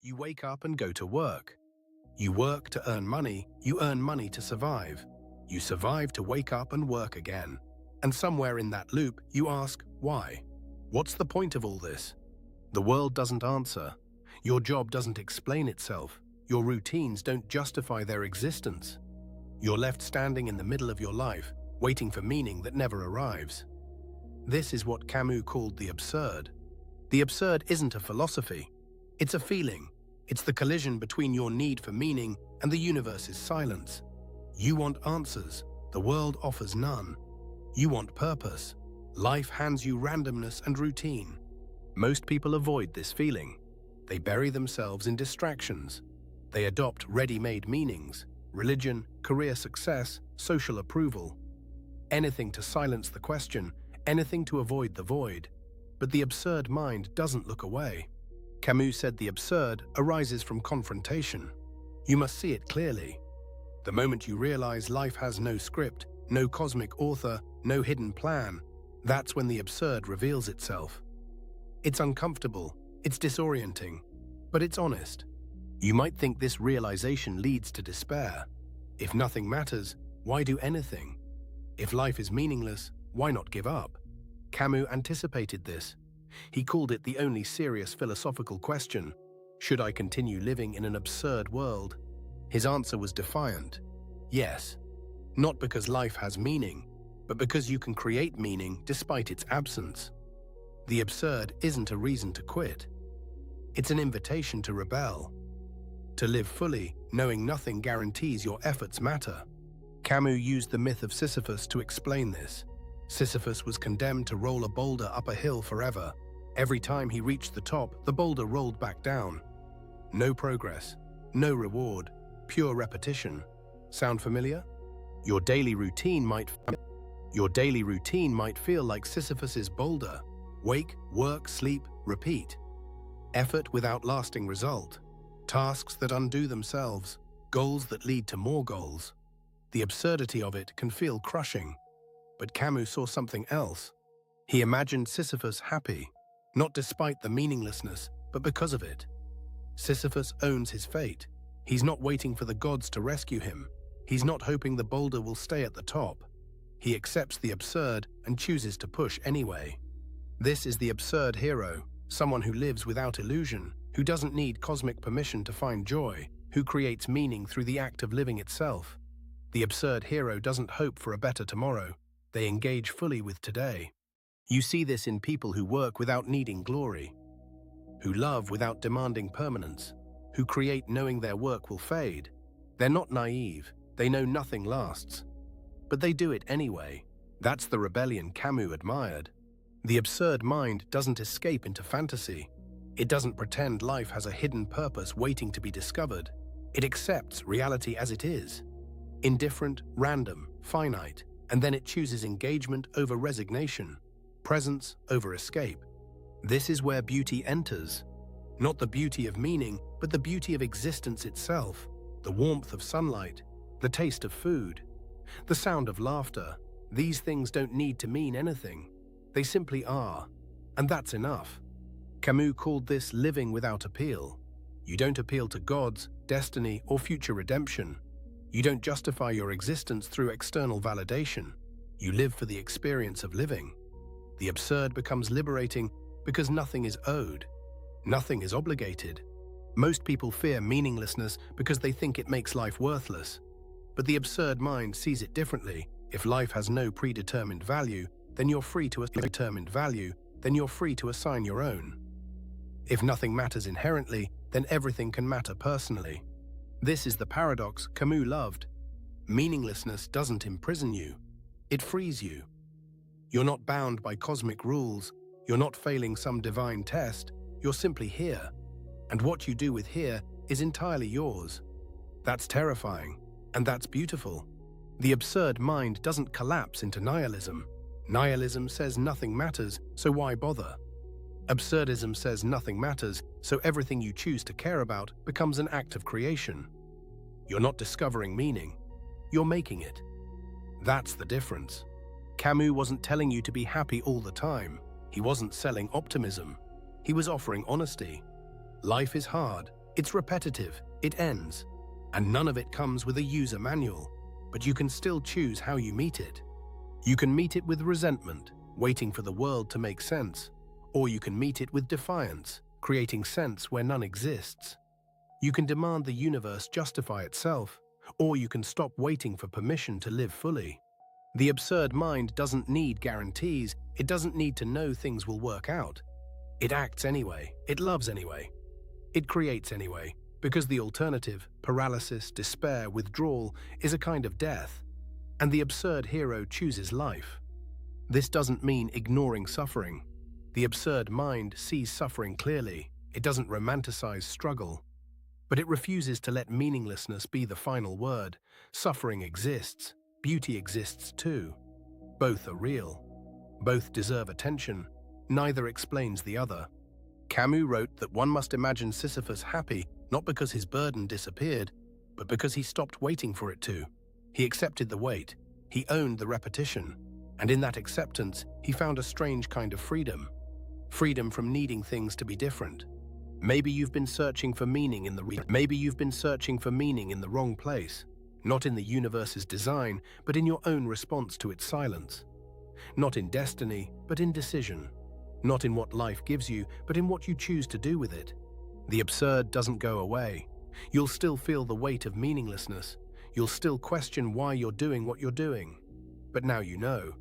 You wake up and go to work. You work to earn money, you earn money to survive. You survive to wake up and work again. And somewhere in that loop, you ask, why? What's the point of all this? The world doesn't answer. Your job doesn't explain itself. Your routines don't justify their existence. You're left standing in the middle of your life, waiting for meaning that never arrives. This is what Camus called the absurd. The absurd isn't a philosophy. It's a feeling. It's the collision between your need for meaning and the universe's silence. You want answers. The world offers none. You want purpose. Life hands you randomness and routine. Most people avoid this feeling. They bury themselves in distractions. They adopt ready-made meanings, religion, career success, social approval. Anything to silence the question, anything to avoid the void. But the absurd mind doesn't look away. Camus said the absurd arises from confrontation. You must see it clearly. The moment you realize life has no script, no cosmic author, no hidden plan, that's when the absurd reveals itself. It's uncomfortable, it's disorienting, but it's honest. You might think this realization leads to despair. If nothing matters, why do anything? If life is meaningless, why not give up? Camus anticipated this. He called it the only serious philosophical question. Should I continue living in an absurd world? His answer was defiant. Yes. Not because life has meaning, but because you can create meaning despite its absence. The absurd isn't a reason to quit. It's an invitation to rebel. To live fully, knowing nothing guarantees your efforts matter. Camus used the myth of Sisyphus to explain this. Sisyphus was condemned to roll a boulder up a hill forever. Every time he reached the top, the boulder rolled back down. No progress, no reward, pure repetition. Sound familiar? Your daily routine might feel like Sisyphus's boulder. Wake, work, sleep, repeat. Effort without lasting result. Tasks that undo themselves. Goals that lead to more goals. The absurdity of it can feel crushing. But Camus saw something else. He imagined Sisyphus happy, not despite the meaninglessness, but because of it. Sisyphus owns his fate. He's not waiting for the gods to rescue him. He's not hoping the boulder will stay at the top. He accepts the absurd and chooses to push anyway. This is the absurd hero, someone who lives without illusion, who doesn't need cosmic permission to find joy, who creates meaning through the act of living itself. The absurd hero doesn't hope for a better tomorrow. They engage fully with today. You see this in people who work without needing glory, who love without demanding permanence, who create knowing their work will fade. They're not naive, they know nothing lasts. But they do it anyway. That's the rebellion Camus admired. The absurd mind doesn't escape into fantasy. It doesn't pretend life has a hidden purpose waiting to be discovered. It accepts reality as it is. Indifferent, random, finite, and then it chooses engagement over resignation, presence over escape. This is where beauty enters. Not the beauty of meaning, but the beauty of existence itself, the warmth of sunlight, the taste of food, the sound of laughter. These things don't need to mean anything. They simply are, and that's enough. Camus called this living without appeal. You don't appeal to gods, destiny, or future redemption. You don't justify your existence through external validation. You live for the experience of living. The absurd becomes liberating because nothing is owed. Nothing is obligated. Most people fear meaninglessness because they think it makes life worthless. But the absurd mind sees it differently. If life has no predetermined value, then you're free to assign your own. If nothing matters inherently, then everything can matter personally. This is the paradox Camus loved. Meaninglessness doesn't imprison you. It frees you. You're not bound by cosmic rules. You're not failing some divine test. You're simply here. And what you do with here is entirely yours. That's terrifying, and that's beautiful. The absurd mind doesn't collapse into nihilism. Nihilism says nothing matters, so why bother? Absurdism says nothing matters, so everything you choose to care about becomes an act of creation. You're not discovering meaning. You're making it. That's the difference. Camus wasn't telling you to be happy all the time. He wasn't selling optimism. He was offering honesty. Life is hard. It's repetitive, it ends, and none of it comes with a user manual, but you can still choose how you meet it. You can meet it with resentment, waiting for the world to make sense, or you can meet it with defiance, creating sense where none exists. You can demand the universe justify itself, or you can stop waiting for permission to live fully. The absurd mind doesn't need guarantees, it doesn't need to know things will work out. It acts anyway, it loves anyway. It creates anyway, because the alternative, paralysis, despair, withdrawal, is a kind of death, and the absurd hero chooses life. This doesn't mean ignoring suffering. The absurd mind sees suffering clearly, it doesn't romanticize struggle. But it refuses to let meaninglessness be the final word. Suffering exists, beauty exists too. Both are real. Both deserve attention. Neither explains the other. Camus wrote that one must imagine Sisyphus happy not because his burden disappeared, but because he stopped waiting for it to. He accepted the wait, he owned the repetition, and in that acceptance, he found a strange kind of freedom. Freedom from needing things to be different. Maybe you've been searching for meaning in the wrong place, not in the universe's design, but in your own response to its silence. Not in destiny, but in decision. Not in what life gives you, but in what you choose to do with it. The absurd doesn't go away. You'll still feel the weight of meaninglessness. You'll still question why you're doing what you're doing. But now you know.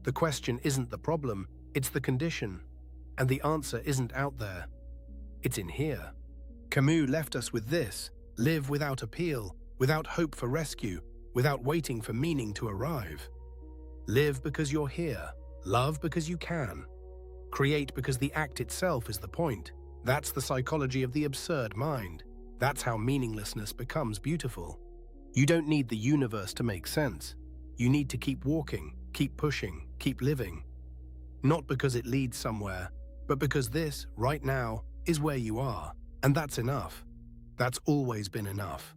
The question isn't the problem, it's the condition. And the answer isn't out there. It's in here. Camus left us with this: live without appeal, without hope for rescue, without waiting for meaning to arrive. Live because you're here. Love because you can. Create because the act itself is the point. That's the psychology of the absurd mind. That's how meaninglessness becomes beautiful. You don't need the universe to make sense. You need to keep walking, keep pushing, keep living. Not because it leads somewhere, but because this, right now, is where you are. And that's enough. That's always been enough.